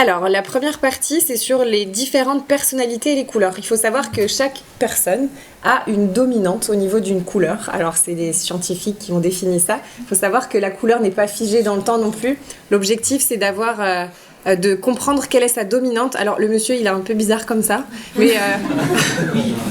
Alors, la première partie, c'est sur les différentes personnalités et les couleurs. Il faut savoir que chaque personne a une dominante au niveau d'une couleur. Alors, c'est des scientifiques qui ont défini ça. Il faut savoir que la couleur n'est pas figée dans le temps non plus. L'objectif, c'est de comprendre quelle est sa dominante. Alors, le monsieur, il est un peu bizarre comme ça, mais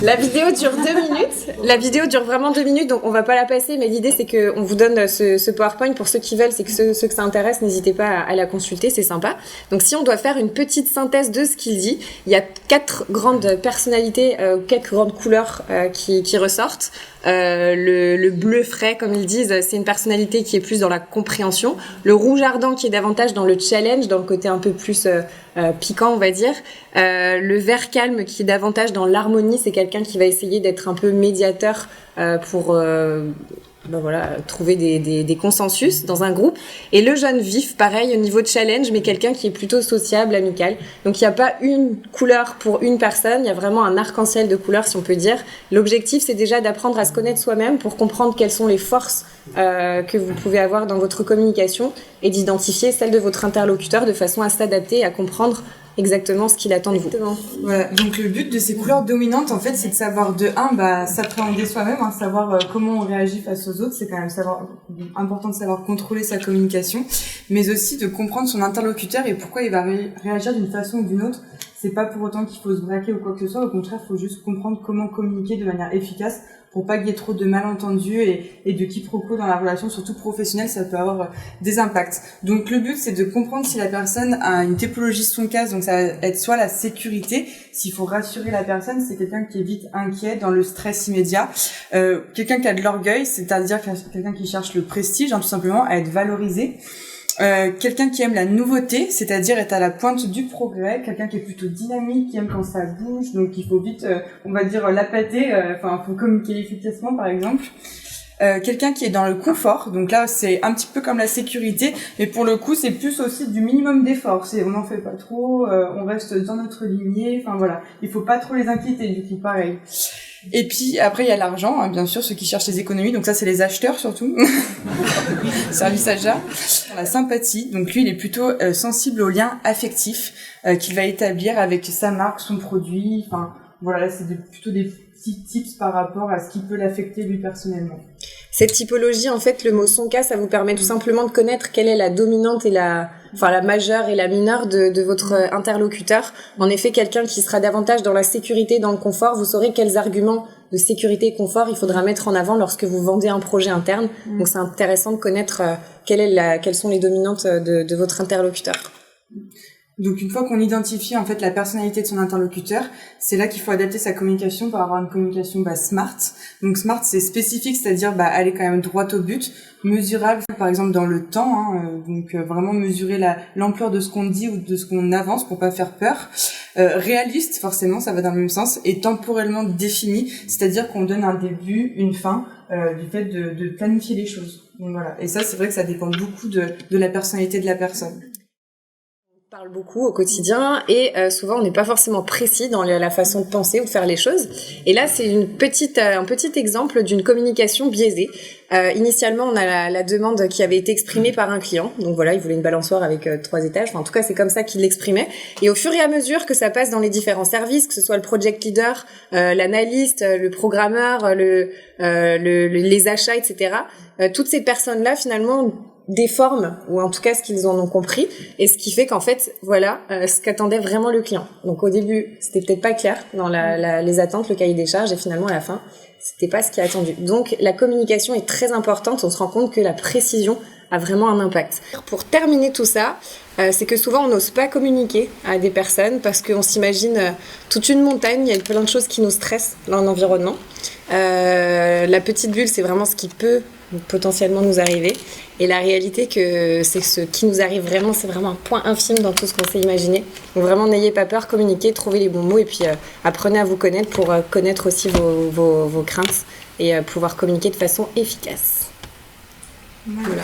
la vidéo dure 2 minutes. La vidéo dure vraiment 2 minutes, donc on va pas la passer, mais l'idée, c'est qu'on vous donne ce PowerPoint. Pour ceux qui veulent, c'est que ceux que ça intéresse, n'hésitez pas à la consulter, c'est sympa. Donc, si on doit faire une petite synthèse de ce qu'il dit, il y a 4 grandes personnalités, 4 grandes couleurs qui ressortent. Le bleu frais, comme ils disent, c'est une personnalité qui est plus dans la compréhension. Le rouge ardent qui est davantage dans le challenge, dans le côté un peu plus piquant, on va dire. Le vert calme qui est davantage dans l'harmonie, c'est quelqu'un qui va essayer d'être un peu médiateur pour trouver des consensus dans un groupe. Et le jaune vif, pareil, au niveau de challenge, mais quelqu'un qui est plutôt sociable, amical. Donc il n'y a pas une couleur pour une personne, il y a vraiment un arc-en-ciel de couleurs, si on peut dire. L'objectif, c'est déjà d'apprendre à se connaître soi-même pour comprendre quelles sont les forces que vous pouvez avoir dans votre communication et d'identifier celles de votre interlocuteur de façon à s'adapter et à comprendre exactement ce qu'il attend de vous. Voilà. Donc le but de ces couleurs dominantes, en fait, c'est de savoir s'appréhender soi-même, savoir comment on réagit face aux autres. C'est quand même important de savoir contrôler sa communication, mais aussi de comprendre son interlocuteur et pourquoi il va réagir d'une façon ou d'une autre. C'est pas pour autant qu'il faut se braquer ou quoi que ce soit. Au contraire, il faut juste comprendre comment communiquer de manière efficace pour pas qu'il y ait trop de malentendus et de quiproquos dans la relation, surtout professionnelle, ça peut avoir des impacts. Donc le but, c'est de comprendre si la personne a une typologie son cas, donc ça va être soit la sécurité, s'il faut rassurer la personne, c'est quelqu'un qui est vite inquiet dans le stress immédiat, quelqu'un qui a de l'orgueil, c'est-à-dire quelqu'un qui cherche le prestige, tout simplement, à être valorisé. Quelqu'un qui aime la nouveauté, c'est-à-dire être à la pointe du progrès, quelqu'un qui est plutôt dynamique, qui aime quand ça bouge, donc il faut vite, on va dire, l'appâter, faut communiquer efficacement par exemple. Quelqu'un qui est dans le confort, donc là c'est un petit peu comme la sécurité, mais pour le coup c'est plus aussi du minimum d'effort, on n'en fait pas trop, on reste dans notre lignée, il faut pas trop les inquiéter du coup, pareil. Et puis après il y a l'argent, bien sûr, ceux qui cherchent les économies, donc ça c'est les acheteurs surtout, service achat. La sympathie, donc lui il est plutôt sensible aux liens affectifs qu'il va établir avec sa marque, son produit, c'est plutôt des petits tips par rapport à ce qui peut l'affecter lui personnellement. Cette typologie, en fait, le mot son cas, ça vous permet tout simplement de connaître quelle est la dominante et la majeure et la mineure de votre interlocuteur. En effet, quelqu'un qui sera davantage dans la sécurité, dans le confort, vous saurez quels arguments de sécurité et confort il faudra mettre en avant lorsque vous vendez un projet interne. Donc c'est intéressant de connaître quelles sont les dominantes de votre interlocuteur. Donc une fois qu'on identifie en fait la personnalité de son interlocuteur, c'est là qu'il faut adapter sa communication pour avoir une communication SMART. Donc SMART c'est spécifique, c'est-à-dire aller quand même droit au but, mesurable par exemple dans le temps, donc vraiment mesurer l'ampleur de ce qu'on dit ou de ce qu'on avance pour pas faire peur. Réaliste, forcément ça va dans le même sens, et temporellement défini, c'est-à-dire qu'on donne un début, une fin, du fait de planifier les choses. Donc voilà, et ça c'est vrai que ça dépend beaucoup de la personnalité de la personne. On parle beaucoup au quotidien et souvent on n'est pas forcément précis dans la façon de penser ou de faire les choses. Et là c'est un petit exemple d'une communication biaisée. Initialement on a la demande qui avait été exprimée par un client. Donc voilà, il voulait une balançoire avec 3 étages. En tout cas c'est comme ça qu'il l'exprimait. Et au fur et à mesure que ça passe dans les différents services, que ce soit le project leader, l'analyste, le programmeur, les achats, etc. Toutes ces personnes-là finalement déforment, ou en tout cas ce qu'ils en ont compris, et ce qui fait qu'en fait, ce qu'attendait vraiment le client. Donc au début, c'était peut-être pas clair dans les attentes, le cahier des charges, et finalement à la fin, c'était pas ce qui est attendu. Donc la communication est très importante, on se rend compte que la précision a vraiment un impact. Pour terminer tout ça, c'est que souvent on n'ose pas communiquer à des personnes parce qu'on s'imagine toute une montagne, il y a plein de choses qui nous stressent dans l'environnement. La petite bulle, c'est vraiment ce qui peut potentiellement nous arriver. Et la réalité c'est que ce qui nous arrive vraiment, c'est vraiment un point infime dans tout ce qu'on s'est imaginé. Donc vraiment, n'ayez pas peur, communiquez, trouvez les bons mots et puis apprenez à vous connaître pour connaître aussi vos craintes et pouvoir communiquer de façon efficace. Voilà.